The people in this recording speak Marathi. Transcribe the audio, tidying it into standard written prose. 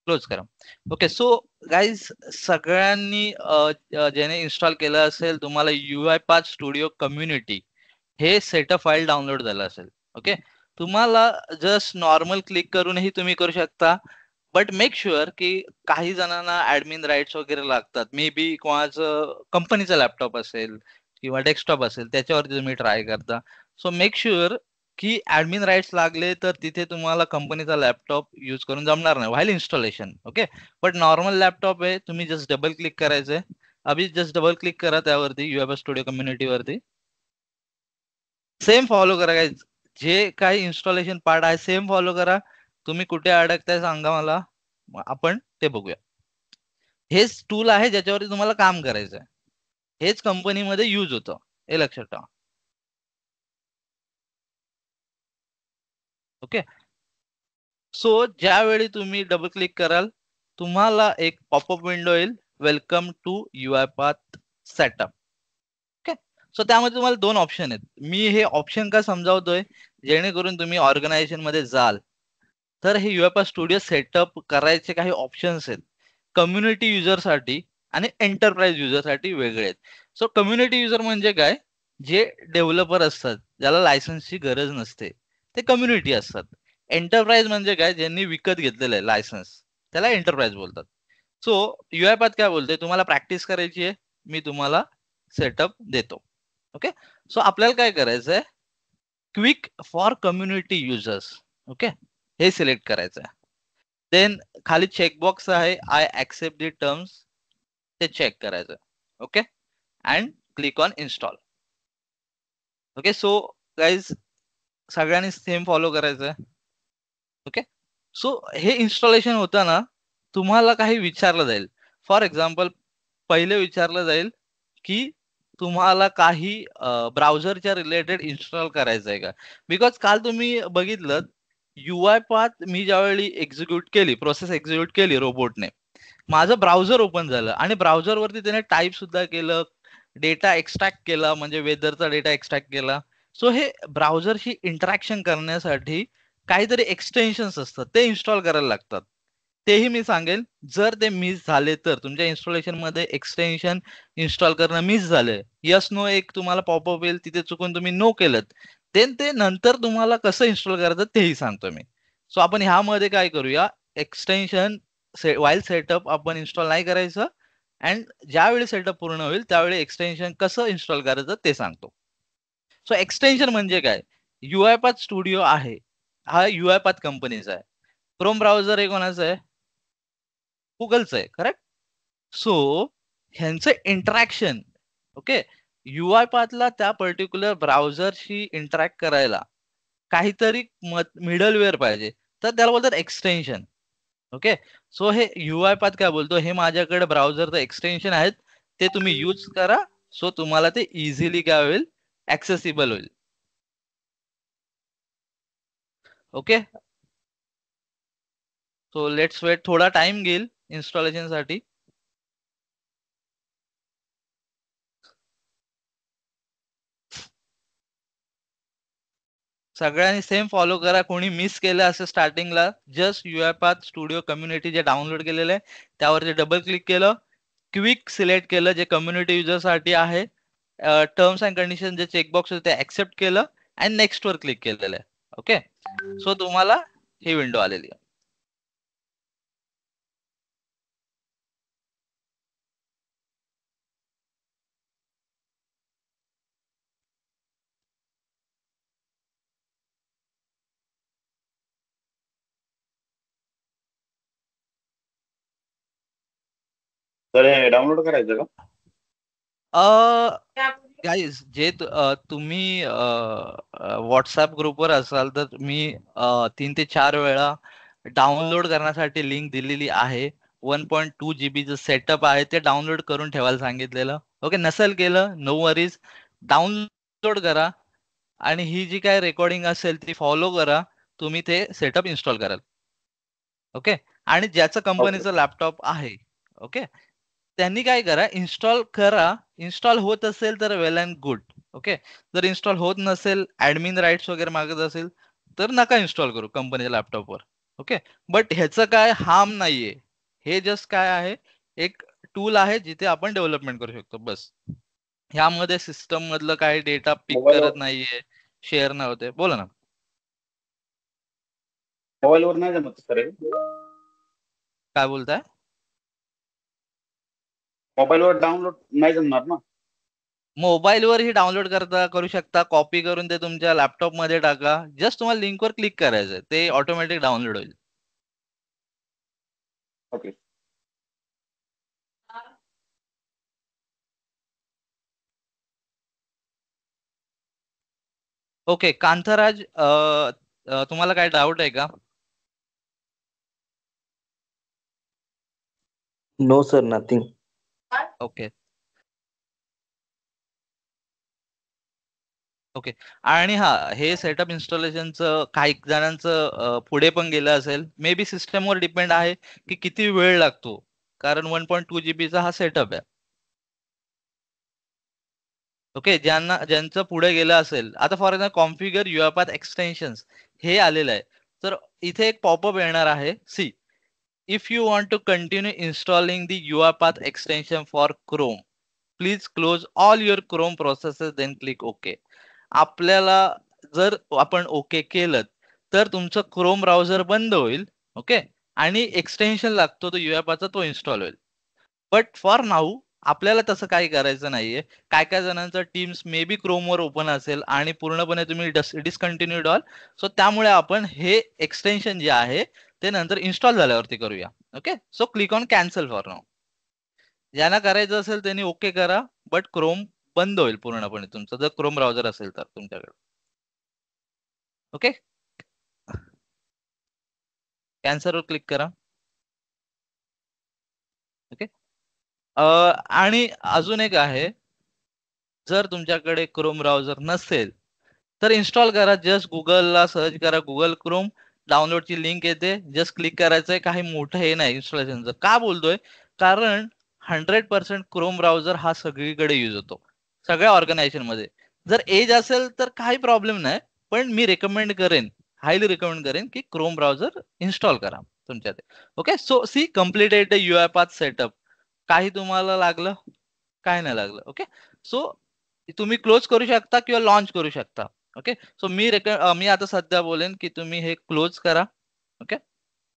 क्लोज करा. ओके, सो गाईज सगळ्यांनी ज्याने इन्स्टॉल केलं असेल तुम्हाला UiPath स्टुडिओ कम्युनिटी हे सेटअप फाईल डाउनलोड झालं असेल. ओके, तुम्हाला जस्ट नॉर्मल क्लिक करूनही तुम्ही करू शकता, बट मेक शुअर की काही जणांना ऍडमिन राईट्स वगैरे लागतात. मे बी कोणाचं कंपनीचा लॅपटॉप असेल किंवा डेस्कटॉप असेल त्याच्यावरती तुम्ही ट्राय करता. सो मेक शुअर की ऍडमिन राईट्स लागले तर तिथे तुम्हाला कंपनीचा लॅपटॉप यूज करून जमणार नाही while installation. Okay, but normal laptop आहे, तुम्ही जस्ट डबल क्लिक करायचंय. अभि जस्ट डबल क्लिक करा त्यावरती UiPath स्टुडिओ कम्युनिटी वरती. सेम फॉलो करा guys. जे काही इन्स्टॉलेशन पार्ट आहे सेम फॉलो करा. तुम्ही कुठे अडकताय सांगा मला, आपण ते बघूया. हेच टूल आहे ज्याच्यावरती तुम्हाला काम करायचं आहे, हेच कंपनीमध्ये यूज होतं, हे लक्षात ठेवा. ओके, सो ज्यावेळी तुम्ही डबल क्लिक कराल तुम्हाला एक पॉपअप विंडो येईल, welcome to UiPath setup. Okay, so त्यामध्ये तुम्हाला दोन ऑप्शन आहेत. मी हे ऑप्शन का समजावतोय, जेणेकरून तुम्ही ऑर्गनायझेशन मध्ये जाल तर हे UiPath स्टुडिओ सेटअप करायचे काही ऑप्शन्स आहेत. कम्युनिटी युजरसाठी आणि एंटरप्राइज युजरसाठी वेगळे आहेत. सो कम्युनिटी युजर म्हणजे काय, जे डेव्हलपर असतात ज्याला लायसन्सची गरज नसते ते कम्युनिटी असतात. एंटरप्राइज म्हणजे काय, ज्यांनी विकत घेतलेलं आहे लायसन्स त्याला एंटरप्राइज बोलतात. सो UiPath काय बोलते, तुम्हाला प्रॅक्टिस करायची आहे, मी तुम्हाला सेटअप देतो. ओके, सो आपल्याला काय करायचंय, quick for community users. Okay, हे सिलेक्ट करायचं आहे. देन खाली चेकबॉक्स आहे, आय ऍक्सेप्ट दी टर्म्स, ते चेक करायचं. Okay, and click on install. Okay, so guys सगळ्यांनी सेम फॉलो करायचं. ओके, सो हे इन्स्टॉलेशन होताना तुम्हाला काही विचारलं जाईल. फॉर एक्झाम्पल पहिले विचारलं जाईल की तुम्हाला काही ब्राउझरच्या रिलेटेड इन्स्टॉल करायचं आहे का. बिकॉज काल तुम्ही बघितलं UiPath मी ज्यावेळी एक्झिक्यूट केली, प्रोसेस एक्झिक्यूट केली रोबोटने, माझं ब्राउझर ओपन झालं आणि ब्राउझरवरती त्याने टाईप सुद्धा केलं, डेटा एक्स्ट्रॅक्ट केला, म्हणजे वेदरचा डेटा एक्स्ट्रॅक्ट केला. सो हे ब्राउझरशी इंटरॅक्शन करण्यासाठी काहीतरी एक्सटेन्शन्स असतात ते इन्स्टॉल करायला लागतात. तेही मी सांगेल, जर ते मिस झाले तर तुमच्या इन्स्टॉलेशन मध्ये एक्सटेन्शन इन्स्टॉल करणं मिस झालंय, यस नो एक तुम्हाला पॉपअप येईल, तिथे चुकून तुम्ही नो केलं, देन ते नंतर तुम्हाला कसं इन्स्टॉल करायचं तेही सांगतो मी. सो आपण ह्यामध्ये काय करूया, एक्सटेन्शन वाईल सेटअप आपण इन्स्टॉल नाही करायचं, अँड ज्यावेळी सेटअप पूर्ण होईल त्यावेळी एक्सटेन्शन कसं इन्स्टॉल करायचं ते सांगतो. सो एक्सटेन्शन म्हणजे काय, UiPath स्टुडिओ आहे हा UiPath कंपनीचा आहे. क्रोम ब्राउझर हे कोणाचं आहे, गुगलचं आहे, करेक्ट. सो ह्यांचं इंटरॅक्शन, ओके, UiPathला त्या पर्टिक्युलर ब्राउझरशी इंटरॅक्ट करायला काहीतरी मिडलवेअर पाहिजे, तर त्याला बोलतात एक्सटेन्शन. ओके, सो हे UiPath काय बोलतो, हे माझ्याकडे ब्राउझरचं एक्सटेन्शन आहेत, ते तुम्ही यूज करा. सो तुम्हाला ते इझिली काय होईल, ऍक्सेसिबल होईल. ओके, सो लेट्स वेट, थोडा टाइम घेईल इन्स्टॉलेशन साठी. सगळ्यांनी सेम फॉलो करा, कोणी मिस केलं असं स्टार्टिंगला, जस्ट UiPath स्टुडिओ कम्युनिटी जे डाउनलोड केलेलं आहे त्यावरती डबल क्लिक केलं, क्विक सिलेक्ट केलं जे कम्युनिटी युजरसाठी आहे, टर्म्स अँड कंडिशन जे चेकबॉक्स होते ते ऍक्सेप्ट केलं, अँड नेक्स्ट वर क्लिक केलेलं आहे. ओके, सो तुम्हाला ही विंडो आलेली आहे. तर हे डाउनलोड करायचं का? गाईज जे तुम्ही व्हॉट्सअप ग्रुपवर असाल तर मी 3 ते 4 वेळा डाउनलोड करण्यासाठी लिंक दिलेली आहे. 1.2 GB सेटअप आहे ते डाउनलोड करून ठेवायला सांगितलेलं. ओके, नसेल केलं नो वरीज, डाउनलोड करा आणि ही जी काय रेकॉर्डिंग असेल ती फॉलो करा, तुम्ही ते सेटअप इन्स्टॉल कराल. ओके, आणि ज्याचं कंपनीचं लॅपटॉप आहे, ओके, त्यांनी काय करा, इन्स्टॉल करा. इन्स्टॉल होत असेल तर वेल अँड गुड. ओके, जर इन्स्टॉल होत नसेल, ऍडमिन राईट्स वगैरे मागत असेल तर नका इन्स्टॉल करू कंपनीच्या लॅपटॉपवर. ओके, बट ह्याचं काय हार्म नाहीये. हे जस्ट काय आहे, एक टूल आहे जिथे आपण डेव्हलपमेंट करू शकतो बस. ह्यामध्ये सिस्टम मधलं काही डेटा पिक मोबाईलवर करत नाहीये, शेअर नाही होते. बोला ना. मोबाईलवर नाही जमत सर हे? काय बोलताय? मोबाईलवर डाउनलोड नाही जमणार ना? मोबाईलवरही डाउनलोड करू शकता, कॉपी करून ते तुमच्या लॅपटॉप मध्ये टाका. जस्ट तुम्हाला लिंकवर क्लिक करायचंय, ते ऑटोमॅटिक डाउनलोड होईल. ओके. ओके कांथराज, तुम्हाला काय डाऊट आहे का? No, sir, nothing. Okay okay. आणि हा, हे सेटअप इन्स्टॉलेशनचं काही जणांचं पुढे पण गेलं असेल. मे बी सिस्टमवर डिपेंड आहे की किती वेळ लागतो, कारण 1.2 GB चा हा सेटअप आहे. ओके, ज्यांचं पुढे गेलं असेल, आता for example configure UiPath extensions हे आलेलं आहे. तर इथे एक पॉपअप येणार आहे. See, if you want to continue installing the UiPath extension for Chrome, please close all your Chrome processes then click okay. आपल्याला जर आपण ओके केलं तर तुमचं क्रोम ब्राउझर बंद होईल. ओके, आणि एक्सटेन्शन लागतो तो युआयपाथचा, तो इन्स्टॉल होईल. बट फॉर नाऊ आपल्याला तसं काही करायचं नाहीये. काय काय जणांचं टीम्स मे बी क्रोमवर ओपन असेल आणि पूर्णपणे तुम्ही डिस्कंटिन्यूड ऑल. सो त्यामुळे आपण हे एक्सटेन्शन जे आहे ते नंतर इन्स्टॉल झाल्यावरती करूया. Okay, so click on cancel for now. ज्यांना करायचं असेल त्यांनी ओके करा, बट क्रोम बंद होईल पूर्णपणे तुमचं, जर क्रोम ब्राउझर असेल तर तुमच्याकडे. ओके, कॅन्सलवर क्लिक करा. ओके, आणि अजून एक आहे, जर तुमच्याकडे क्रोम ब्राउझर नसेल तर इन्स्टॉल करा. जस्ट गुगलला सर्च करा, गुगल क्रोम, डाउनलोडची लिंक येते, जस्ट क्लिक करायचंय. काही मोठं हे नाही इन्स्टॉलेशनचं. का बोलतोय, कारण 100% क्रोम ब्राउझर हा सगळीकडे युज होतो, सगळ्या ऑर्गनायझेशन मध्ये. जर एज असेल तर काही प्रॉब्लेम नाही, पण मी रेकमेंड करेन, हायली रेकमेंड करेन की क्रोम ब्राउझर इन्स्टॉल करा तुमच्या ते. Okay, so see completed UiPath setup. काही तुम्हाला लागलं, काय नाही लागलं. ओके, सो तुम्ही क्लोज करू शकता किंवा लॉन्च करू शकता. ओके, सो मी आता सध्या बोलेन की तुम्ही हे क्लोज करा. ओके,